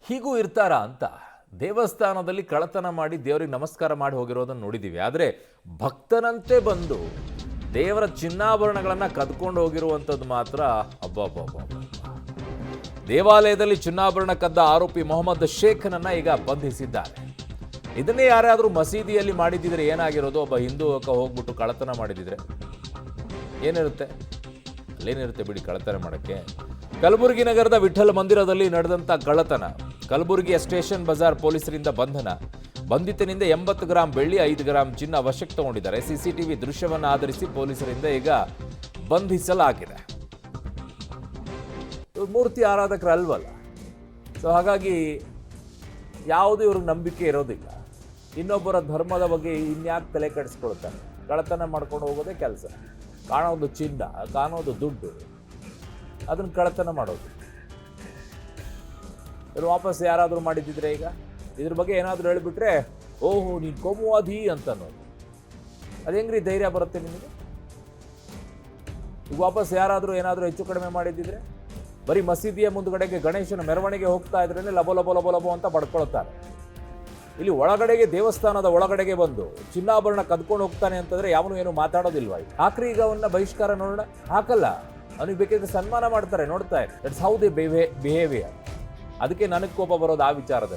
ಹೀಗೂ ಇರ್ತಾರಾ ಅಂತ ದೇವಸ್ಥಾನದಲ್ಲಿ ಕಳ್ಳತನ ಮಾಡಿ ದೇವರಿಗೆ ನಮಸ್ಕಾರ ಮಾಡಿ ಹೋಗಿರೋದನ್ನು ನೋಡಿದ್ದೀವಿ. ಆದರೆ ಭಕ್ತನಂತೆ ಬಂದು ದೇವರ ಚಿನ್ನಾಭರಣಗಳನ್ನು ಕದ್ಕೊಂಡು ಹೋಗಿರುವಂಥದ್ದು ಮಾತ್ರ ಅಬ್ಬಬ್ಬಬ್ಬ. ದೇವಾಲಯದಲ್ಲಿ ಚಿನ್ನಾಭರಣ ಕದ್ದ ಆರೋಪಿ ಮೊಹಮ್ಮದ್ ಶೇಖ್ನನ್ನ ಈಗ ಬಂಧಿಸಿದ್ದಾರೆ. ಇದನ್ನೇ ಯಾರಾದರೂ ಮಸೀದಿಯಲ್ಲಿ ಮಾಡಿದ್ದಿದ್ರೆ ಏನಾಗಿರೋದು? ಒಬ್ಬ ಹಿಂದೂ ಹೋಗ್ಬಿಟ್ಟು ಕಳ್ಳತನ ಮಾಡಿದಿದ್ರೆ ಏನಿರುತ್ತೆ? ಅಲ್ಲೇನಿರುತ್ತೆ ಬಿಡಿ ಕಳ್ಳತನ ಮಾಡೋಕ್ಕೆ. ಕಲಬುರಗಿ ನಗರದ ವಿಠ್ಠಲ ಮಂದಿರದಲ್ಲಿ ನಡೆದಂಥ ಕಳ್ಳತನ. ಕಲಬುರಗಿಯ ಸ್ಟೇಷನ್ ಬಜಾರ್ ಪೊಲೀಸರಿಂದ ಬಂಧನ. ಬಂಧಿತನಿಂದ 80 ಗ್ರಾಂ ಬೆಳ್ಳಿ, 5 ಗ್ರಾಂ ಚಿನ್ನ ವಶಕ್ಕೆ ತಗೊಂಡಿದ್ದಾರೆ. ಸಿಸಿಟಿವಿ ದೃಶ್ಯವನ್ನು ಆಧರಿಸಿ ಪೊಲೀಸರಿಂದ ಈಗ ಬಂಧಿಸಲಾಗಿದೆ. ಮೂರ್ತಿ ಆರಾಧಕರು ಅಲ್ವಲ್ಲ, ಸೊ ಹಾಗಾಗಿ ಯಾವುದೂ ಇವ್ರಿಗೆ ನಂಬಿಕೆ ಇರೋದಿಲ್ಲ. ಇನ್ನೊಬ್ಬರ ಧರ್ಮದ ಬಗ್ಗೆ ಇನ್ಯಾಕೆ ತಲೆ ಕೆಡಿಸ್ಕೊಳ್ತಾರೆ? ಕಳ್ಳತನ ಮಾಡ್ಕೊಂಡು ಹೋಗೋದೇ ಕೆಲಸ. ಕಾಣೋದು ಚಿನ್ನ, ಕಾಣೋದು ದುಡ್ಡು, ಅದನ್ನು ಕಳ್ಳತನ ಮಾಡೋದು. ಇವರು ವಾಪಸ್ ಯಾರಾದರೂ ಮಾಡಿದ್ದಿದ್ರೆ ಈಗ ಇದ್ರ ಬಗ್ಗೆ ಏನಾದರೂ ಹೇಳಿಬಿಟ್ರೆ ಓಹೋ ನೀನು ಕೋಮುವಾದಿ ಅಂತ ಅನ್ನೋದು. ಅದು ಹೆಂಗ್ರಿ ಧೈರ್ಯ ಬರುತ್ತೆ ನಿಮಗೆ? ಈಗ ವಾಪಸ್ ಯಾರಾದರೂ ಏನಾದರೂ ಹೆಚ್ಚು ಕಡಿಮೆ ಮಾಡಿದ್ದಿದ್ರೆ ಬರೀ ಮಸೀದಿಯ ಮುಂದುಗಡೆಗೆ ಗಣೇಶನ ಮೆರವಣಿಗೆ ಹೋಗ್ತಾ ಇದ್ರೇ ಲಬೋ ಲಬೋ ಲಬೋ ಲಬೋ ಅಂತ ಬಡ್ಕೊಳ್ತಾರೆ. ಇಲ್ಲಿ ಒಳಗಡೆಗೆ ದೇವಸ್ಥಾನದ ಒಳಗಡೆಗೆ ಬಂದು ಚಿನ್ನಾಭರಣ ಕದ್ಕೊಂಡು ಹೋಗ್ತಾನೆ ಅಂತಂದ್ರೆ ಯಾವನು ಏನು ಮಾತಾಡೋದಿಲ್ವಾ? ಹಾಕ್ರಿ ಈಗ ಅವನ್ನ ಬಹಿಷ್ಕಾರ ನೋಡೋಣ. ಹಾಕಲ್ಲ, ಅವನಿಗೆ ಬೇಕಾದ್ರೆ ಸನ್ಮಾನ ಮಾಡ್ತಾರೆ, ನೋಡ್ತಾ ಇದ್ದಾರೆ. That's how they behaviour. ಅದಕ್ಕೆ ನನಗೆ ಕೋಪ ಬರೋದು ಆ ವಿಚಾರದಲ್ಲಿ.